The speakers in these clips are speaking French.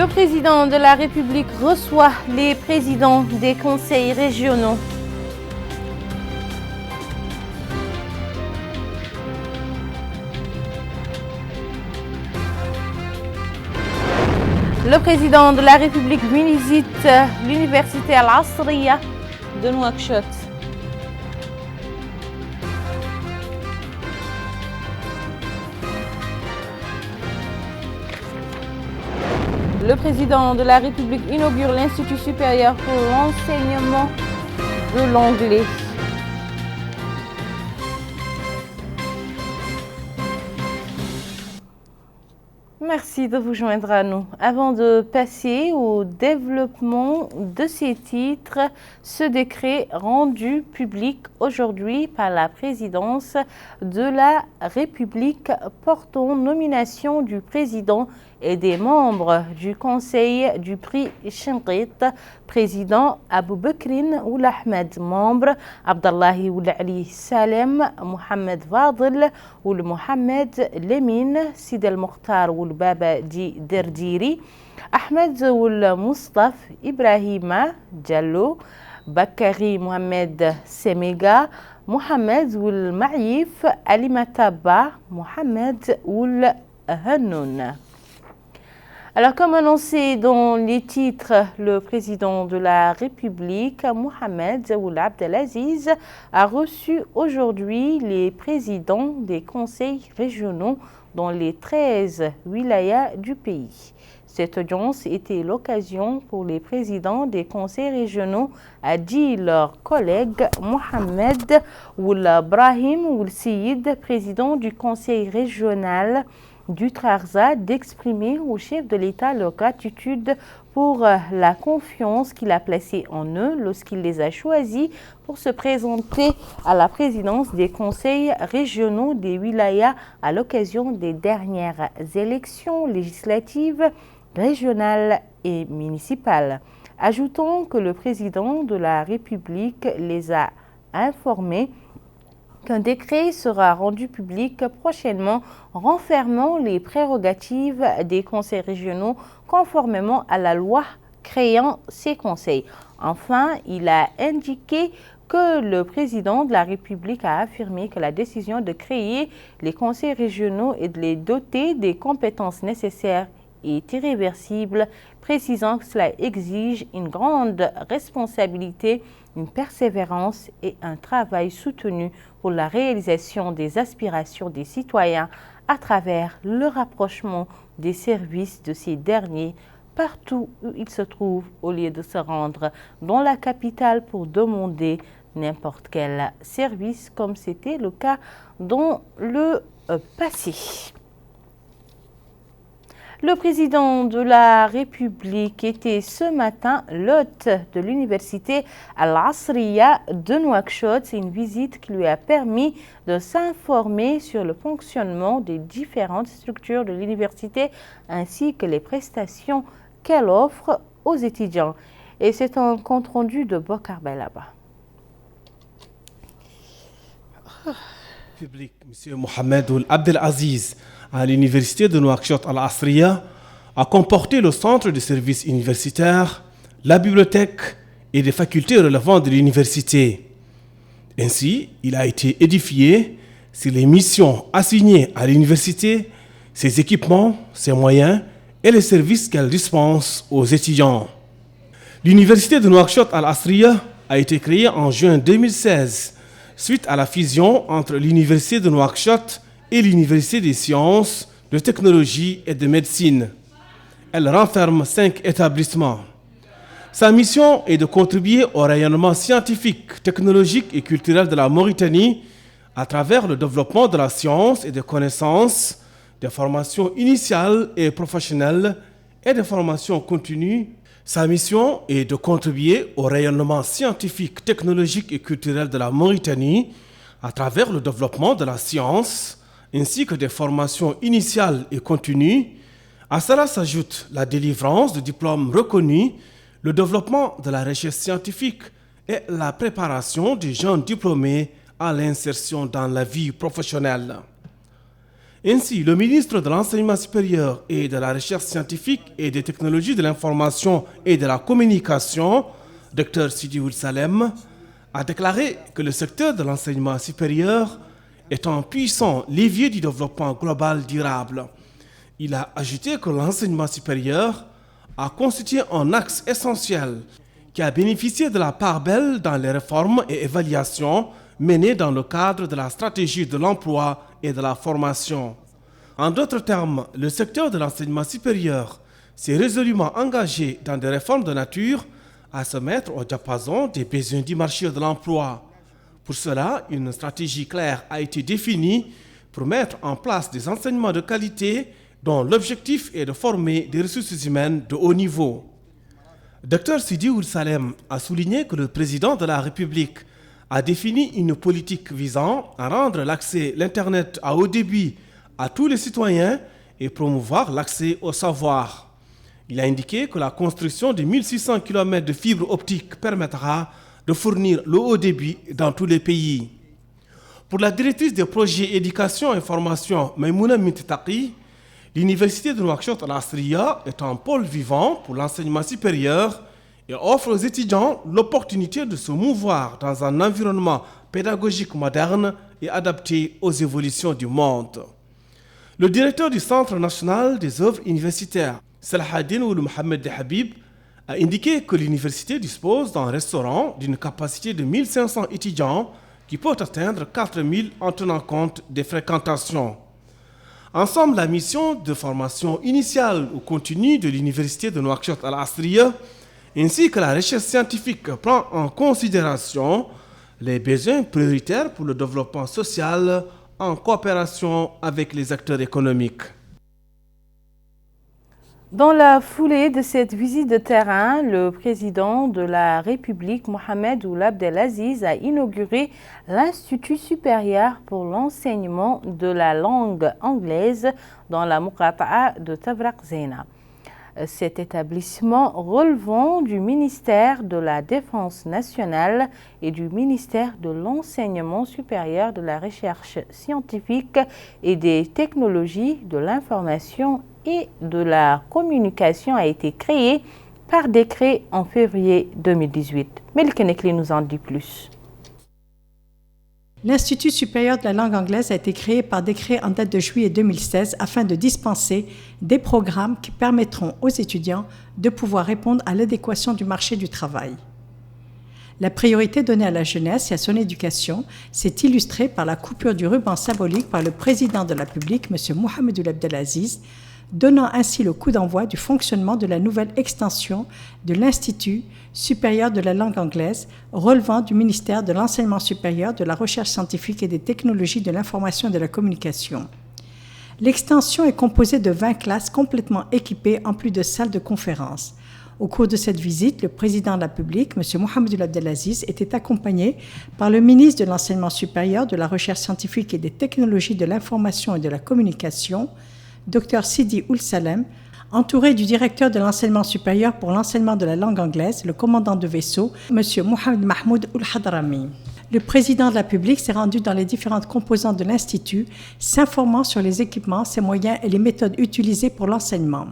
Le président de la République reçoit les présidents des conseils régionaux. Le président de la République visite l'université Al-Asriya de Nouakchott. Le président de la République inaugure l'Institut supérieur pour l'enseignement de l'anglais. Merci de vous joindre à nous. Avant de passer au développement de ces titres, ce décret rendu public aujourd'hui par la présidence de la République portant nomination du président et des membres du conseil du prix Chinqit, président Abou Bekrin Ould Ahmed, membre Abdallahi Ould Ali Salem, Mohamed Fadel Ould Mohamed Lemine, Sid El Mokhtar Ould Baba Di Derdiri, Ahmed Ould Mustaf Ibrahima Diallo, Bakari Mohamed Semega, Mohamed Ould Maïf Alimataba, Mohamed Ould Hannoun. Alors, comme annoncé dans les titres, le président de la République, Mohamed Ould Abdelaziz, a reçu aujourd'hui les présidents des conseils régionaux dans les 13 wilayas du pays. Cette audience était l'occasion pour les présidents des conseils régionaux, a dit leur collègue Mohamed Ould Brahim Ould Seyid, président du conseil régional du Trarza, d'exprimer au chef de l'État leur gratitude pour la confiance qu'il a placée en eux lorsqu'il les a choisis pour se présenter à la présidence des conseils régionaux des wilayas à l'occasion des dernières élections législatives, régionales et municipales. Ajoutons que le président de la République les a informés qu'un décret sera rendu public prochainement renfermant les prérogatives des conseils régionaux conformément à la loi créant ces conseils. Enfin, il a indiqué que le président de la République a affirmé que la décision de créer les conseils régionaux et de les doter des compétences nécessaires est irréversible, précisant que cela exige une grande responsabilité, une persévérance et un travail soutenu pour la réalisation des aspirations des citoyens à travers le rapprochement des services de ces derniers partout où ils se trouvent au lieu de se rendre dans la capitale pour demander n'importe quel service comme c'était le cas dans le passé. Le président de la République était ce matin l'hôte de l'université Al-Asriya de Nouakchott. C'est une visite qui lui a permis de s'informer sur le fonctionnement des différentes structures de l'université ainsi que les prestations qu'elle offre aux étudiants. Et c'est un compte-rendu de Bokar Belaba. M. Mohamed Ould Abdelaziz à l'université de Nouakchott Al-Asriya a comporté le centre de services universitaires, la bibliothèque et des facultés relevantes de l'université. Ainsi, il a été édifié sur les missions assignées à l'université, ses équipements, ses moyens et les services qu'elle dispense aux étudiants. L'université de Nouakchott Al-Asriya a été créée en juin 2016 suite à la fusion entre l'université de Nouakchott et l'université des sciences, de technologie et de médecine. Elle renferme 5 établissements. Sa mission est de contribuer au rayonnement scientifique, technologique et culturel de la Mauritanie à travers le développement de la science et des connaissances, des formations initiales et professionnelles et des formations continues. Sa mission est de contribuer au rayonnement scientifique, technologique et culturel de la Mauritanie à travers le développement de la science, ainsi que des formations initiales et continues. À cela s'ajoute la délivrance de diplômes reconnus, le développement de la recherche scientifique et la préparation des jeunes diplômés à l'insertion dans la vie professionnelle. Ainsi, le ministre de l'Enseignement supérieur et de la Recherche scientifique et des technologies de l'information et de la communication, Dr Sidi Ould Salem, a déclaré que le secteur de l'enseignement supérieur est un puissant levier du développement global durable. Il a ajouté que l'enseignement supérieur a constitué un axe essentiel qui a bénéficié de la part belle dans les réformes et évaluations menées dans le cadre de la stratégie de l'emploi et de la formation. En d'autres termes, le secteur de l'enseignement supérieur s'est résolument engagé dans des réformes de nature à se mettre au diapason des besoins du marché de l'emploi. Pour cela, une stratégie claire a été définie pour mettre en place des enseignements de qualité dont l'objectif est de former des ressources humaines de haut niveau. Dr Sidi Ould Salem a souligné que le président de la République a défini une politique visant à rendre l'Internet à haut débit à tous les citoyens et promouvoir l'accès au savoir. Il a indiqué que la construction de 1600 km de fibres optiques permettra de fournir le haut débit dans tous les pays. Pour la directrice des projets éducation et formation, Maïmouna Mintitaqi, l'université de Nouakchott Al-Asriya est un pôle vivant pour l'enseignement supérieur et offre aux étudiants l'opportunité de se mouvoir dans un environnement pédagogique moderne et adapté aux évolutions du monde. Le directeur du Centre national des œuvres universitaires, Salahaddin Ould Mohamed Habib, a indiqué que l'université dispose d'un restaurant d'une capacité de 1500 étudiants qui peut atteindre 4000 en tenant compte des fréquentations. Ensemble, la mission de formation initiale ou continue de l'université de Nouakchott Al-Asriya ainsi que la recherche scientifique prend en considération les besoins prioritaires pour le développement social en coopération avec les acteurs économiques. Dans la foulée de cette visite de terrain, le président de la République, Mohamed Ould Abdelaziz, a inauguré l'Institut supérieur pour l'enseignement de la langue anglaise dans la Muqata'a de Tavraq Zena. Cet établissement relevant du ministère de la Défense nationale et du ministère de l'Enseignement supérieur, de la Recherche scientifique et des technologies de l'information et de la communication a été créé par décret en février 2018. Melike Nekli nous en dit plus. L'Institut supérieur de la langue anglaise a été créé par décret en date de juillet 2016 afin de dispenser des programmes qui permettront aux étudiants de pouvoir répondre à l'adéquation du marché du travail. La priorité donnée à la jeunesse et à son éducation s'est illustrée par la coupure du ruban symbolique par le président de la République, M. Mohamed Ould Abdelaziz, donnant ainsi le coup d'envoi du fonctionnement de la nouvelle extension de l'Institut supérieur de la langue anglaise relevant du ministère de l'Enseignement supérieur, de la Recherche scientifique et des technologies de l'information et de la communication. L'extension est composée de 20 classes complètement équipées en plus de salles de conférence. Au cours de cette visite, le président de la République, M. Mohamed Ould Abdelaziz, était accompagné par le ministre de l'Enseignement supérieur, de la Recherche scientifique et des technologies de l'information et de la communication, Dr Sidi Ould Salem, entouré du directeur de l'enseignement supérieur pour l'enseignement de la langue anglaise, le commandant de vaisseau, M. Mohamed Mahmoud Ould Hadrami. Le président de la République s'est rendu dans les différentes composantes de l'Institut, s'informant sur les équipements, ses moyens et les méthodes utilisées pour l'enseignement.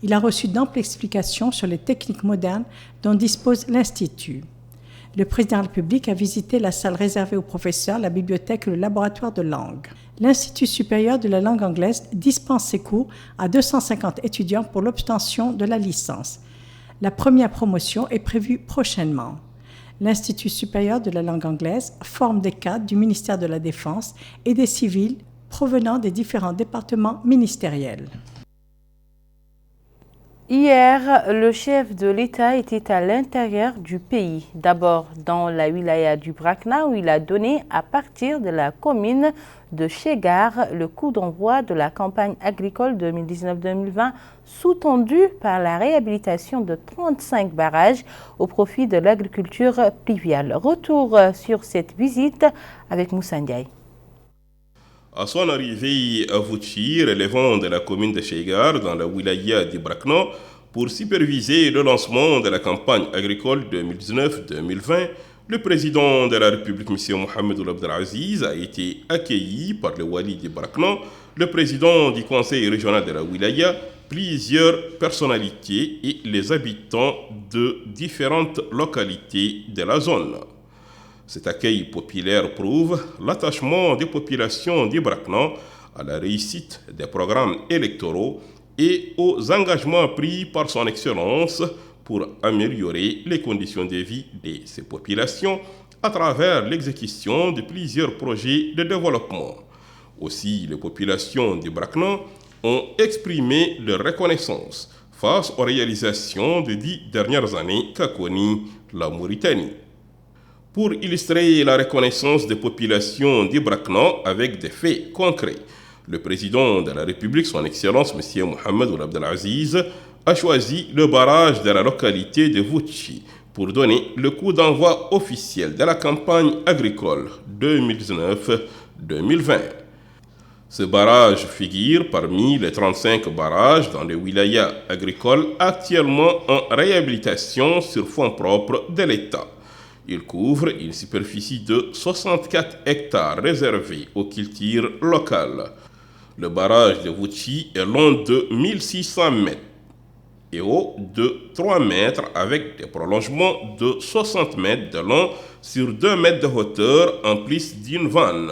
Il a reçu d'amples explications sur les techniques modernes dont dispose l'Institut. Le président de la République a visité la salle réservée aux professeurs, la bibliothèque et le laboratoire de langue. L'Institut supérieur de la langue anglaise dispense ses cours à 250 étudiants pour l'obtention de la licence. La première promotion est prévue prochainement. L'Institut supérieur de la langue anglaise forme des cadres du ministère de la Défense et des civils provenant des différents départements ministériels. Hier, le chef de l'État était à l'intérieur du pays, d'abord dans la wilaya du Brakna où il a donné à partir de la commune de Chegar le coup d'envoi de la campagne agricole 2019-2020 sous-tendu par la réhabilitation de 35 barrages au profit de l'agriculture pluviale. Retour sur cette visite avec Moussa Ndiaye. À son arrivée à Vouchir, relevant de la commune de Chegar, dans la wilaya du Brakna, pour superviser le lancement de la campagne agricole 2019-2020, Le président de la République, M. Mohamed Ould Abdelaziz, a été accueilli par le Wali de Brakna, le président du conseil régional de la Wilaya, plusieurs personnalités et les habitants de différentes localités de la zone. Cet accueil populaire prouve l'attachement des populations d'Ibrakna à la réussite des programmes électoraux et aux engagements pris par son Excellence pour améliorer les conditions de vie de ces populations à travers l'exécution de plusieurs projets de développement. Aussi, les populations d'Ibrakna ont exprimé leur reconnaissance face aux réalisations des 10 dernières années qu'a connues la Mauritanie. Pour illustrer la reconnaissance des populations d'Ibrakna avec des faits concrets, le président de la République, son Excellence M. Mohamed Ould Abdelaziz, a choisi le barrage de la localité de Vouchi pour donner le coup d'envoi officiel de la campagne agricole 2019-2020. Ce barrage figure parmi les 35 barrages dans les wilayas agricoles actuellement en réhabilitation sur fonds propres de l'État. Il couvre une superficie de 64 hectares réservés aux cultures locales. Le barrage de Vouchi est long de 1600 mètres et haut de 3 mètres avec des prolongements de 60 mètres de long sur 2 mètres de hauteur en plus d'une vanne.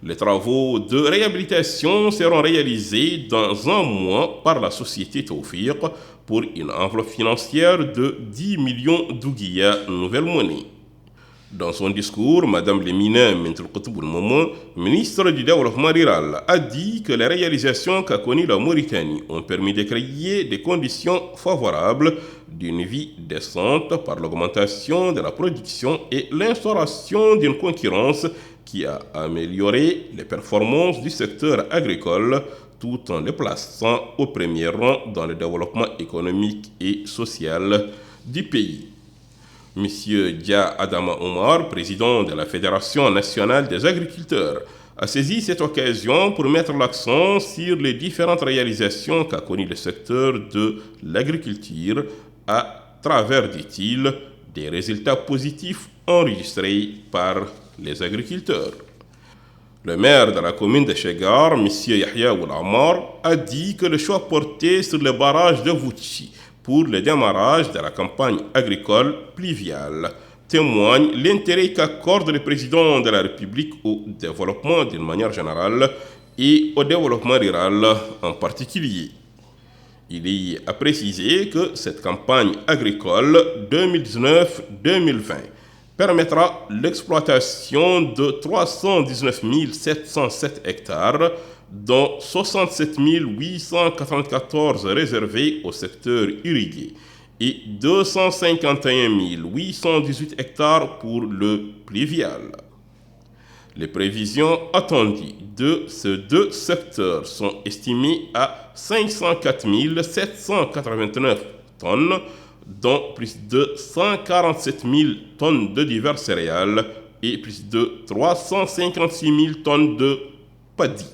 Les travaux de réhabilitation seront réalisés dans un mois par la société Tawfiq pour une enveloppe financière de 10 millions d'ouguiyas nouvelle monnaie. Dans son discours, Mme Lemina Mentul Qutb Momo, ministre du Développement rural, a dit que les réalisations qu'a connues la Mauritanie ont permis de créer des conditions favorables d'une vie décente par l'augmentation de la production et l'instauration d'une concurrence qui a amélioré les performances du secteur agricole tout en le plaçant au premier rang dans le développement économique et social du pays. Monsieur Dia Adama Omar, président de la Fédération nationale des agriculteurs, a saisi cette occasion pour mettre l'accent sur les différentes réalisations qu'a connues le secteur de l'agriculture à travers, dit-il, des résultats positifs enregistrés par les agriculteurs. Le maire de la commune de Chegar, M. Yahya Ould Ammar, a dit que le choix porté sur le barrage de Vouchi pour le démarrage de la campagne agricole pluviale témoigne l'intérêt qu'accorde le président de la République au développement d'une manière générale et au développement rural en particulier. Il y a précisé que cette campagne agricole 2019-2020 permettra l'exploitation de 319 707 hectares, dont 67 894 réservés au secteur irrigué et 251 818 hectares pour le pluvial. Les prévisions attendues de ces deux secteurs sont estimées à 504 789 tonnes, dont plus de 147 000 tonnes de divers céréales et plus de 356 000 tonnes de paddy.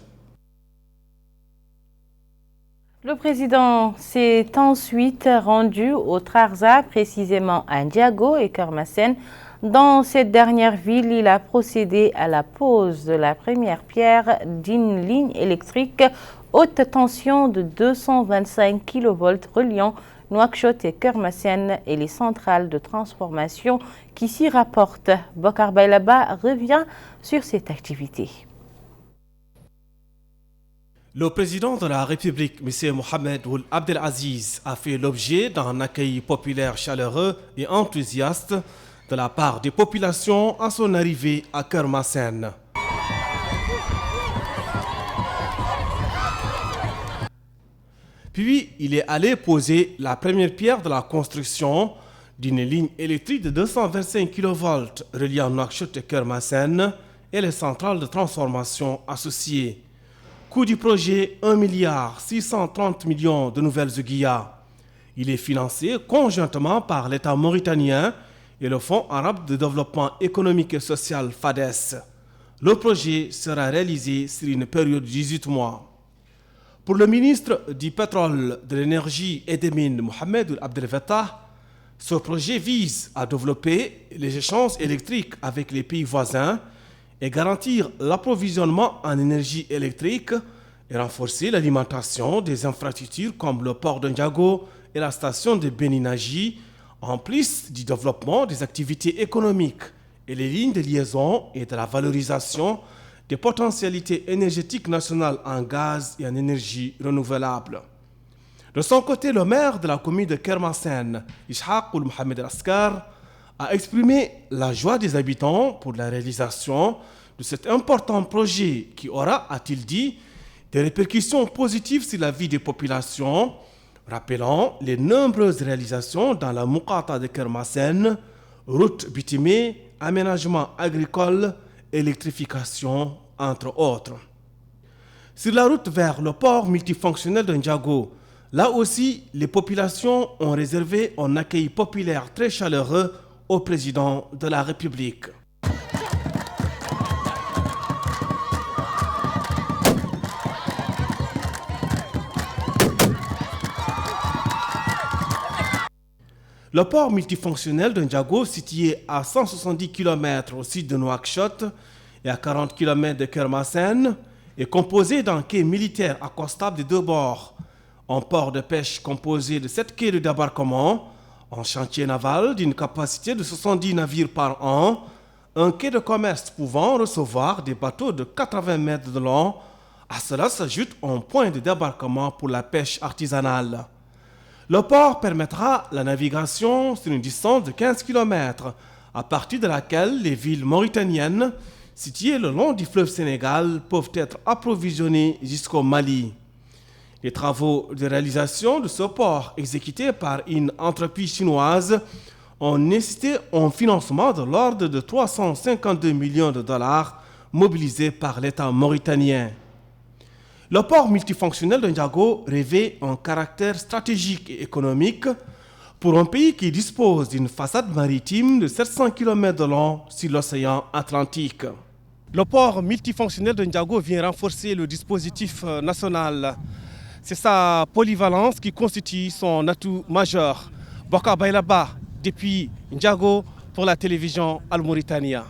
Le président s'est ensuite rendu au Trarza, précisément à Ndiago et Kermassène. Dans cette dernière ville, il a procédé à la pose de la première pierre d'une ligne électrique haute tension de 225 kV reliant Nouakchott et Kermassène et les centrales de transformation qui s'y rapportent. Bokar Baylaba revient sur cette activité. Le président de la République, M. Mohamed Ould Abdelaziz, a fait l'objet d'un accueil populaire chaleureux et enthousiaste de la part des populations à son arrivée à Kermassène. Puis, il est allé poser la première pierre de la construction d'une ligne électrique de 225 kV reliant Nouakchott et Kermassène et les centrales de transformation associées. Coût du projet 1,630 milliard de nouvelles ouguiyas. Il est financé conjointement par l'État mauritanien et le Fonds arabe de développement économique et social FADES. Le projet sera réalisé sur une période de 18 mois. Pour le ministre du Pétrole, de l'Énergie et des Mines, Mohamed Ould Abdel Fattah, Ce projet vise à développer les échanges électriques avec les pays voisins et garantir l'approvisionnement en énergie électrique et renforcer l'alimentation des infrastructures comme le port de Ndiago et la station de Beninaji, en plus du développement des activités économiques et les lignes de liaison et de la valorisation des potentialités énergétiques nationales en gaz et en énergie renouvelable. De son côté, le maire de la commune de Kermassen, Ishaq Mohamed Askar, a exprimé la joie des habitants pour la réalisation de cet important projet qui aura, a-t-il dit, des répercussions positives sur la vie des populations, rappelant les nombreuses réalisations dans la Muqata de Kermassen, route bitumée, aménagement agricole, électrification, entre autres. Sur la route vers le port multifonctionnel de Ndiago, là aussi, les populations ont réservé un accueil populaire très chaleureux au président de la République. Le port multifonctionnel de Ndiago, situé à 170 km au sud de Nouakchott et à 40 km de Kermassen, est composé d'un quai militaire accostable de deux bords, un port de pêche composé de 7 quais de débarquement, un chantier naval d'une capacité de 70 navires par an, un quai de commerce pouvant recevoir des bateaux de 80 mètres de long. À cela s'ajoute un point de débarquement pour la pêche artisanale. Le port permettra la navigation sur une distance de 15 km, à partir de laquelle les villes mauritaniennes situées le long du fleuve Sénégal peuvent être approvisionnées jusqu'au Mali. Les travaux de réalisation de ce port, exécutés par une entreprise chinoise, ont nécessité un financement de l'ordre de 352 millions de dollars mobilisés par l'État mauritanien. Le port multifonctionnel de Ndiago revêt un caractère stratégique et économique pour un pays qui dispose d'une façade maritime de 700 km de long sur l'océan Atlantique. Le port multifonctionnel de Ndiago vient renforcer le dispositif national. C'est sa polyvalence qui constitue son atout majeur. Boka Bailaba, depuis Ndiago, pour la télévision Al-Mauritania.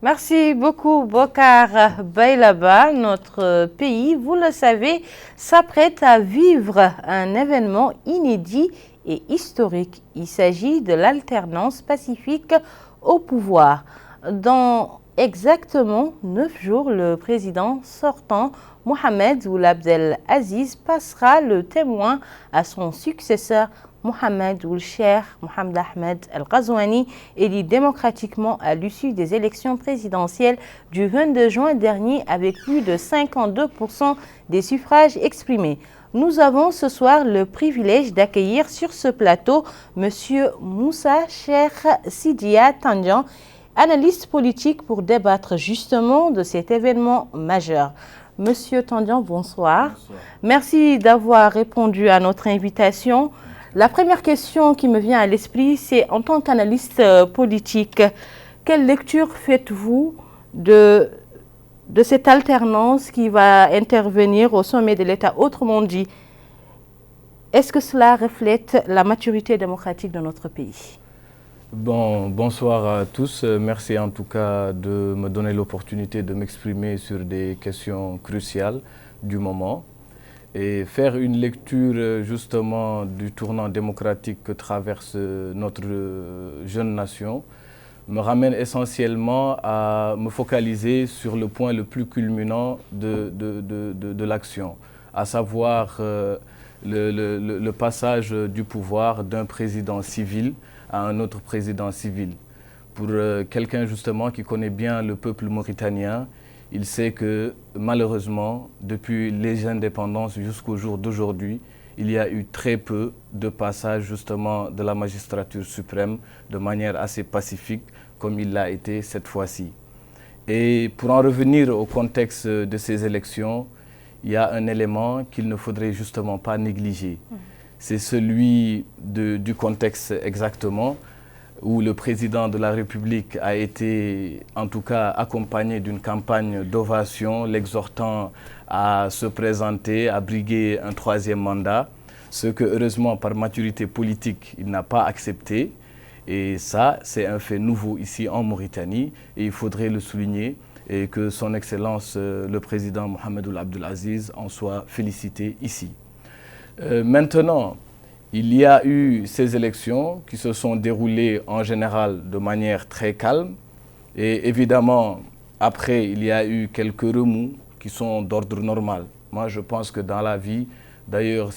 Merci beaucoup, Bokar Bailaba. Notre pays, vous le savez, s'apprête à vivre un événement inédit et historique. Il s'agit de l'alternance pacifique au pouvoir. Dans exactement 9 jours, le président sortant, Mohamed Ould Abdel Aziz, passera le témoin à son successeur, Mohamed Ould Cheikh Mohamed Ahmed El Ghazouani, élu démocratiquement à l'issue des élections présidentielles du 22 juin dernier avec plus de 52% des suffrages exprimés. Nous avons ce soir le privilège d'accueillir sur ce plateau M. Moussa Cheikh Sidia Tandian, analyste politique, pour débattre justement de cet événement majeur. Monsieur Tandian, bonsoir. Bonsoir. Merci d'avoir répondu à notre invitation. La première question qui me vient à l'esprit, c'est en tant qu'analyste politique, quelle lecture faites-vous de cette alternance qui va intervenir au sommet de l'État? Autrement dit, est-ce que cela reflète la maturité démocratique de notre pays? Bonsoir à tous. Merci en tout cas de me donner l'opportunité de m'exprimer sur des questions cruciales du moment. Et faire une lecture justement du tournant démocratique que traverse notre jeune nation me ramène essentiellement à me focaliser sur le point le plus culminant de l'action, à savoir le passage du pouvoir d'un président civil à un autre président civil. Pour quelqu'un justement qui connaît bien le peuple mauritanien, il sait que malheureusement, depuis les indépendances jusqu'au jour d'aujourd'hui, il y a eu très peu de passages justement de la magistrature suprême de manière assez pacifique comme il l'a été cette fois-ci. Et pour en revenir au contexte de ces élections, il y a un élément qu'il ne faudrait justement pas négliger. C'est celui du contexte exactement, où le président de la République a été en tout cas accompagné d'une campagne d'ovation, l'exhortant à se présenter, à briguer un troisième mandat. Ce que, heureusement, par maturité politique, il n'a pas accepté. Et ça, c'est un fait nouveau ici en Mauritanie. Et il faudrait le souligner et que son Excellence, le président Mohamed Ould Abdel Aziz, en soit félicité ici. Maintenant, il y a eu ces élections qui se sont déroulées en général de manière très calme. Et évidemment, après, il y a eu quelques remous qui sont d'ordre normal. Moi, je pense que dans la vie, d'ailleurs,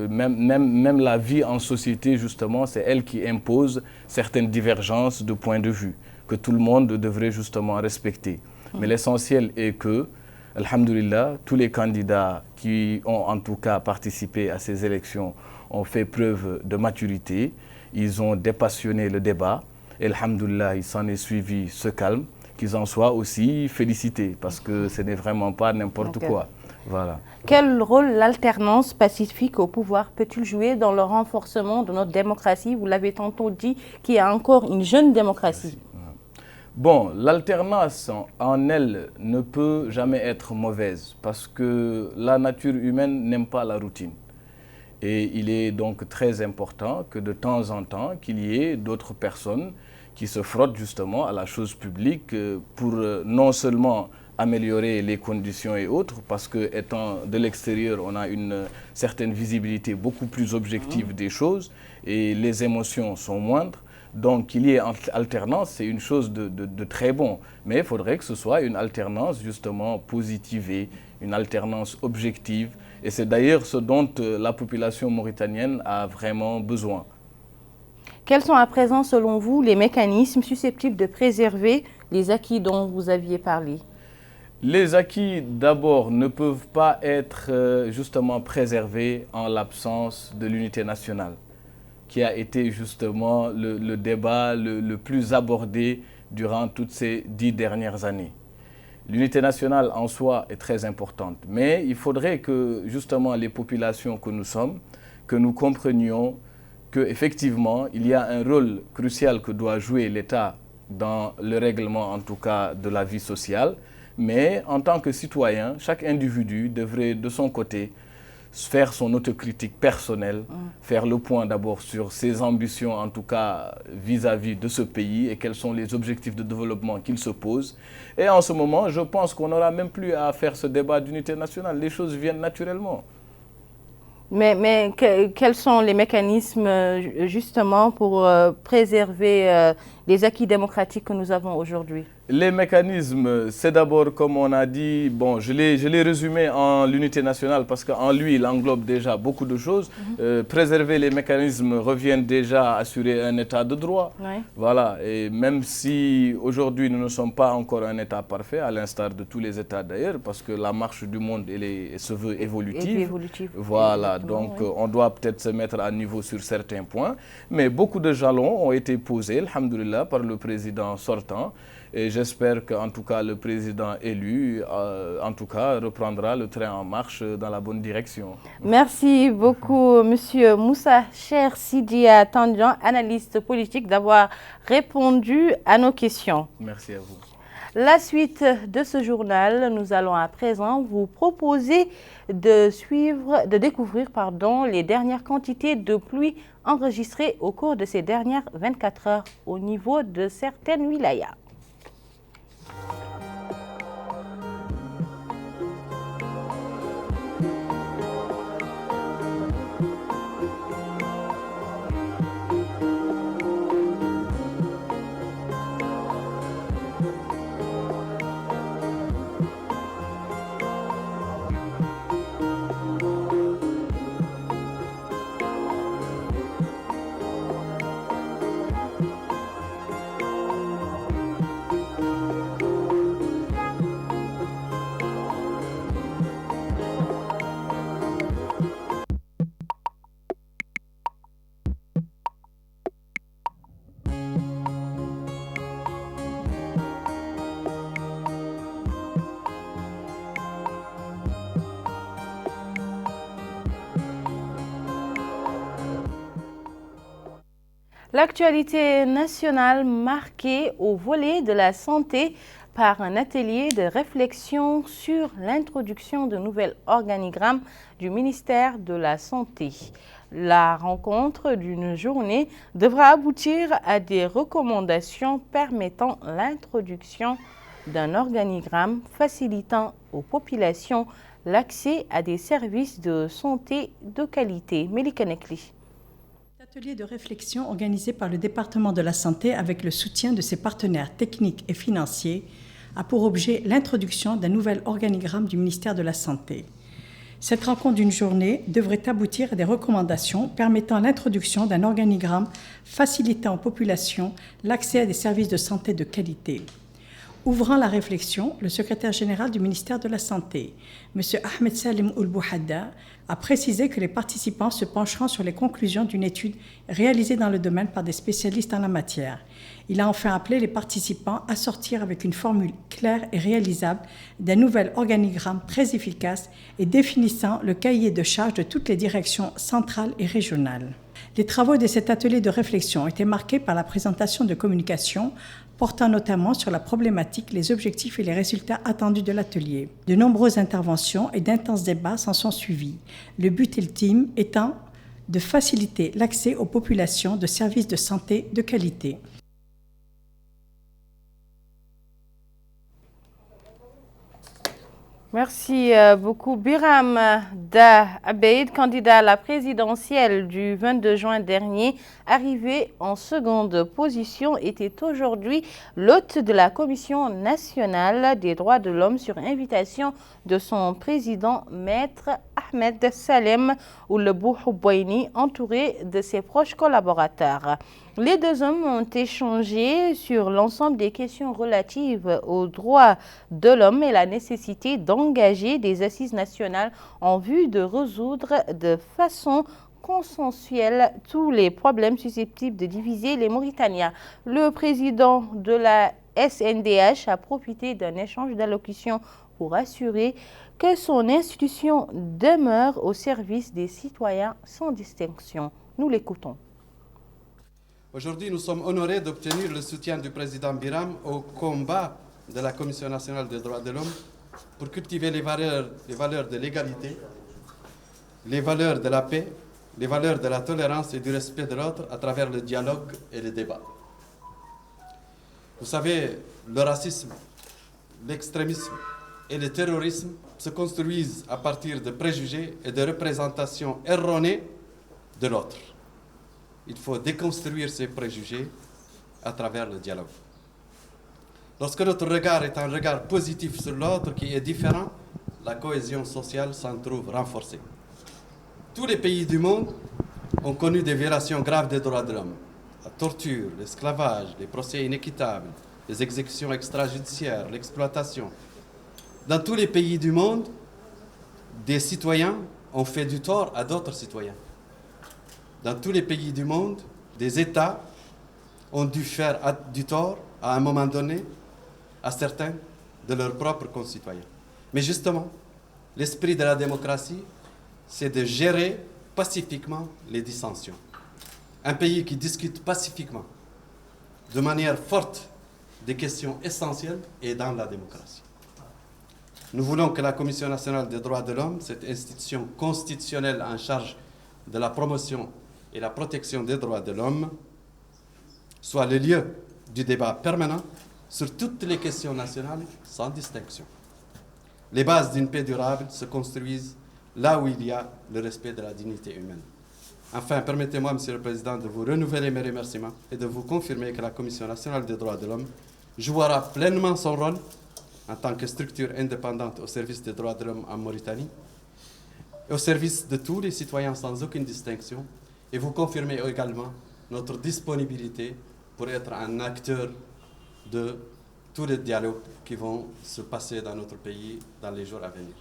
même la vie en société, justement, c'est elle qui impose certaines divergences de point de vue que tout le monde devrait justement respecter. Mais l'essentiel est que, alhamdoulilah, tous les candidats qui ont en tout cas participé à ces élections ont fait preuve de maturité, ils ont dépassionné le débat, et alhamdoulilah, il s'en est suivi ce calme, qu'ils en soient aussi félicités, parce que ce n'est vraiment pas n'importe quoi. Voilà. Quel rôle l'alternance pacifique au pouvoir peut-il jouer dans le renforcement de notre démocratie? Vous l'avez tantôt dit, qu'il y a encore une jeune démocratie. Bon, l'alternance en elle ne peut jamais être mauvaise parce que la nature humaine n'aime pas la routine. Et il est donc très important que de temps en temps, qu'il y ait d'autres personnes qui se frottent justement à la chose publique pour non seulement améliorer les conditions et autres, parce que étant de l'extérieur, on a une certaine visibilité beaucoup plus objective des choses et les émotions sont moindres. Donc qu'il y ait alternance, c'est une chose de très bon. Mais il faudrait que ce soit une alternance justement positivée, une alternance objective. Et c'est d'ailleurs ce dont la population mauritanienne a vraiment besoin. Quels sont à présent, selon vous, les mécanismes susceptibles de préserver les acquis dont vous aviez parlé? Les acquis, d'abord, ne peuvent pas être justement préservés en l'absence de l'unité nationale, qui a été justement le débat le plus abordé durant toutes ces 10 dernières années. L'unité nationale en soi est très importante, mais il faudrait que justement les populations que nous sommes, que nous comprenions qu'effectivement il y a un rôle crucial que doit jouer l'État dans le règlement en tout cas de la vie sociale, mais en tant que citoyen, chaque individu devrait de son côté faire son autocritique personnelle, faire le point d'abord sur ses ambitions, en tout cas vis-à-vis de ce pays et quels sont les objectifs de développement qu'il se pose. Et en ce moment, je pense qu'on n'aura même plus à faire ce débat d'unité nationale. Les choses viennent naturellement. Mais quels sont les mécanismes justement pour préserver les acquis démocratiques que nous avons aujourd'hui? Les mécanismes, c'est d'abord, comme on a dit, bon, je l'ai résumé en l'unité nationale parce qu'en lui, il englobe déjà beaucoup de choses. Préserver les mécanismes revient déjà à assurer un état de droit. Oui. Voilà, et même si aujourd'hui nous ne sommes pas encore un état parfait, à l'instar de tous les états d'ailleurs, parce que la marche du monde se veut évolutive. Voilà, donc oui. On doit peut-être se mettre à niveau sur certains points. Mais beaucoup de jalons ont été posés, alhamdoulilah, par le président sortant. Et j'espère qu'en tout cas le président élu, en tout cas, reprendra le train en marche dans la bonne direction. Merci beaucoup, Monsieur Moussa Cher Sidia Tandian, analyste politique, d'avoir répondu à nos questions. Merci à vous. La suite de ce journal, nous allons à présent vous proposer de découvrir les dernières quantités de pluie enregistrées au cours de ces dernières 24 heures au niveau de certaines wilayas. L'actualité nationale marquée au volet de la santé par un atelier de réflexion sur l'introduction de nouveaux organigrammes du ministère de la Santé. La rencontre d'une journée devra aboutir à des recommandations permettant l'introduction d'un organigramme facilitant aux populations l'accès à des services de santé de qualité. Melika Nekli. Atelier de réflexion organisé par le département de la santé avec le soutien de ses partenaires techniques et financiers a pour objet l'introduction d'un nouvel organigramme du ministère de la Santé. Cette rencontre d'une journée devrait aboutir à des recommandations permettant l'introduction d'un organigramme facilitant aux populations l'accès à des services de santé de qualité. Ouvrant la réflexion, le secrétaire général du ministère de la Santé, M. Ahmed Salim Oulbouhadda, a précisé que les participants se pencheront sur les conclusions d'une étude réalisée dans le domaine par des spécialistes en la matière. Il a enfin appelé les participants à sortir avec une formule claire et réalisable d'un nouvel organigramme très efficace et définissant le cahier de charges de toutes les directions centrales et régionales. Les travaux de cet atelier de réflexion ont été marqués par la présentation de communications portant notamment sur la problématique, les objectifs et les résultats attendus de l'atelier. De nombreuses interventions et d'intenses débats s'en sont suivis. Le but ultime étant de faciliter l'accès aux populations de services de santé de qualité. Merci beaucoup. Biram Da Abeid, candidat à la présidentielle du 22 juin dernier, arrivé en seconde position, était aujourd'hui l'hôte de la Commission nationale des droits de l'homme sur invitation de son président, Maître Ahmed Salem Oulbouhouboini, entouré de ses proches collaborateurs. Les deux hommes ont échangé sur l'ensemble des questions relatives aux droits de l'homme et la nécessité d'engager des assises nationales en vue de résoudre de façon consensuelle tous les problèmes susceptibles de diviser les Mauritaniens. Le président de la SNDH a profité d'un échange d'allocutions pour assurer que son institution demeure au service des citoyens sans distinction. Nous l'écoutons. Aujourd'hui, nous sommes honorés d'obtenir le soutien du président Biram au combat de la Commission nationale des droits de l'homme pour cultiver les valeurs de l'égalité, les valeurs de la paix, les valeurs de la tolérance et du respect de l'autre à travers le dialogue et le débat. Vous savez, le racisme, l'extrémisme et le terrorisme se construisent à partir de préjugés et de représentations erronées de l'autre. Il faut déconstruire ces préjugés à travers le dialogue. Lorsque notre regard est un regard positif sur l'autre qui est différent, la cohésion sociale s'en trouve renforcée. Tous les pays du monde ont connu des violations graves des droits de l'homme. La torture, l'esclavage, les procès inéquitables, les exécutions extrajudiciaires, l'exploitation. Dans tous les pays du monde, des citoyens ont fait du tort à d'autres citoyens. Dans tous les pays du monde, des États ont dû faire du tort à un moment donné à certains de leurs propres concitoyens. Mais justement, l'esprit de la démocratie, c'est de gérer pacifiquement les dissensions. Un pays qui discute pacifiquement, de manière forte, des questions essentielles est dans la démocratie. Nous voulons que la Commission nationale des droits de l'homme, cette institution constitutionnelle en charge de la promotion et la protection des droits de l'homme, soit le lieu du débat permanent sur toutes les questions nationales sans distinction. Les bases d'une paix durable se construisent là où il y a le respect de la dignité humaine. Enfin, permettez-moi, Monsieur le Président, de vous renouveler mes remerciements et de vous confirmer que la Commission nationale des droits de l'homme jouera pleinement son rôle en tant que structure indépendante au service des droits de l'homme en Mauritanie, et au service de tous les citoyens sans aucune distinction, et vous confirmez également notre disponibilité pour être un acteur de tous les dialogues qui vont se passer dans notre pays dans les jours à venir.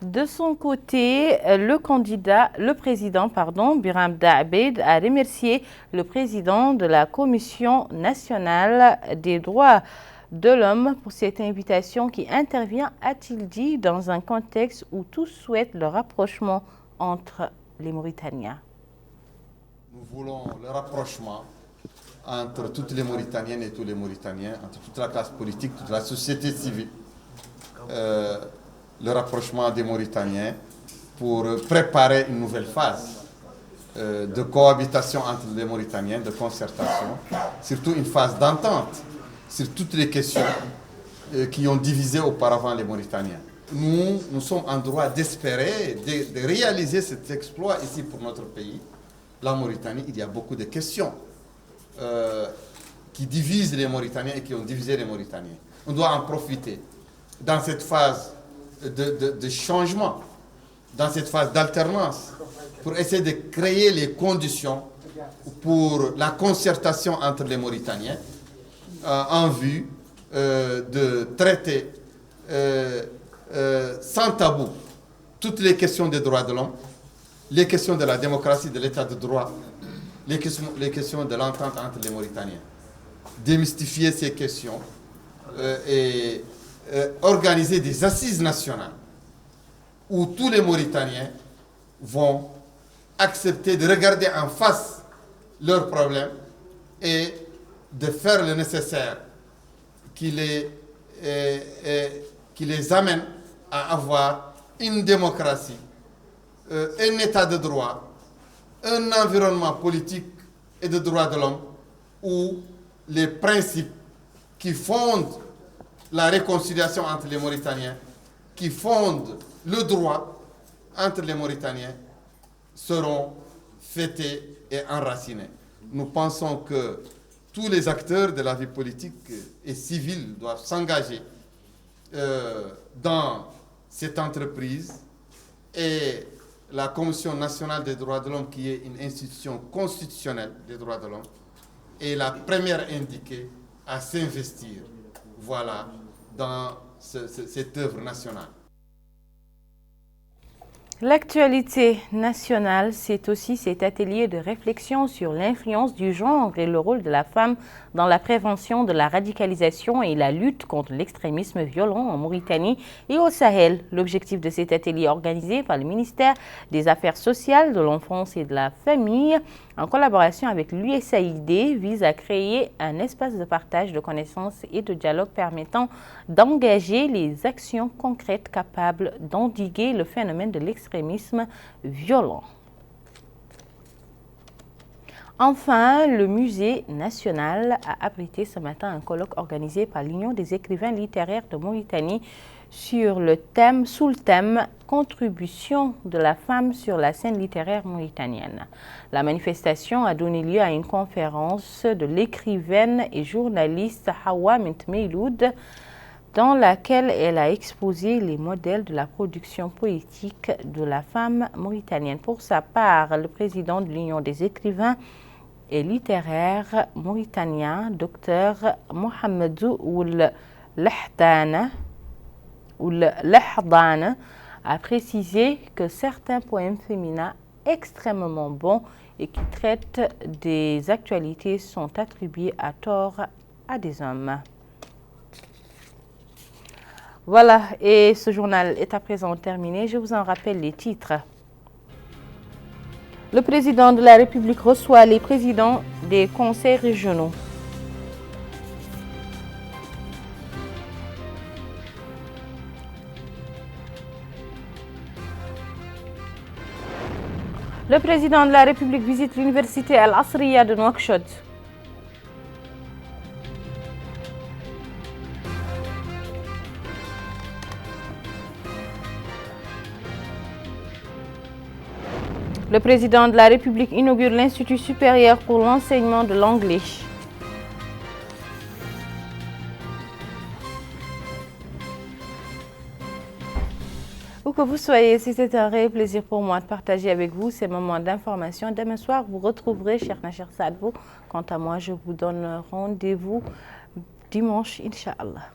De son côté, le président Biram Da Abeid a remercié le président de la Commission nationale des droits de l'homme pour cette invitation qui intervient, a-t-il dit, dans un contexte où tous souhaitent le rapprochement entre les Mauritaniens. Nous voulons le rapprochement entre toutes les Mauritaniennes et tous les Mauritaniens, entre toute la classe politique, toute la société civile, le rapprochement des Mauritaniens pour préparer une nouvelle phase de cohabitation entre les Mauritaniens, de concertation, surtout une phase d'entente sur toutes les questions qui ont divisé auparavant les Mauritaniens. Nous sommes en droit d'espérer, de réaliser cet exploit ici pour notre pays. La Mauritanie, il y a beaucoup de questions qui divisent les Mauritaniens et qui ont divisé les Mauritaniens. On doit en profiter dans cette phase de changement, dans cette phase d'alternance, pour essayer de créer les conditions pour la concertation entre les Mauritaniens en vue de traiter sans tabou toutes les questions des droits de l'homme, les questions de la démocratie, de l'état de droit, les questions de l'entente entre les Mauritaniens. Démystifier ces questions et organiser des assises nationales où tous les Mauritaniens vont accepter de regarder en face leurs problèmes et de faire le nécessaire qui les amène à avoir une démocratie, un état de droit, un environnement politique et de droits de l'homme où les principes qui fondent la réconciliation entre les Mauritaniens, qui fondent le droit entre les Mauritaniens, seront fêtés et enracinés. Nous pensons que tous les acteurs de la vie politique et civile doivent s'engager dans cette entreprise, et la Commission nationale des droits de l'homme, qui est une institution constitutionnelle des droits de l'homme, est la première indiquée à s'investir, voilà, dans cette œuvre nationale. L'actualité nationale, c'est aussi cet atelier de réflexion sur l'influence du genre et le rôle de la femme dans la prévention de la radicalisation et la lutte contre l'extrémisme violent en Mauritanie et au Sahel. L'objectif de cet atelier organisé par le ministère des Affaires sociales, de l'enfance et de la famille, en collaboration avec l'USAID, vise à créer un espace de partage de connaissances et de dialogue permettant d'engager les actions concrètes capables d'endiguer le phénomène de l'extrémisme violent. Enfin, le Musée national a abrité ce matin un colloque organisé par l'Union des écrivains littéraires de Mauritanie sous le thème « Contribution de la femme sur la scène littéraire mauritanienne ». La manifestation a donné lieu à une conférence de l'écrivaine et journaliste Hawa Meiloud, dans laquelle elle a exposé les modèles de la production poétique de la femme mauritanienne. Pour sa part, le président de l'Union des écrivains et littéraires mauritaniens, Dr Mohamedou Oul-Lahdane, a précisé que certains poèmes féminins extrêmement bons et qui traitent des actualités sont attribués à tort à des hommes. Voilà, et ce journal est à présent terminé. Je vous en rappelle les titres. Le président de la République reçoit les présidents des conseils régionaux. Le président de la République visite l'université Al-Asriya de Nouakchott. Le président de la République inaugure l'Institut supérieur pour l'enseignement de l'anglais. Où que vous soyez, c'était un réel plaisir pour moi de partager avec vous ces moments d'information. Demain soir, vous retrouverez Cheikh Nachir Sadbou. Quant à moi, je vous donne rendez-vous dimanche, Inch'Allah.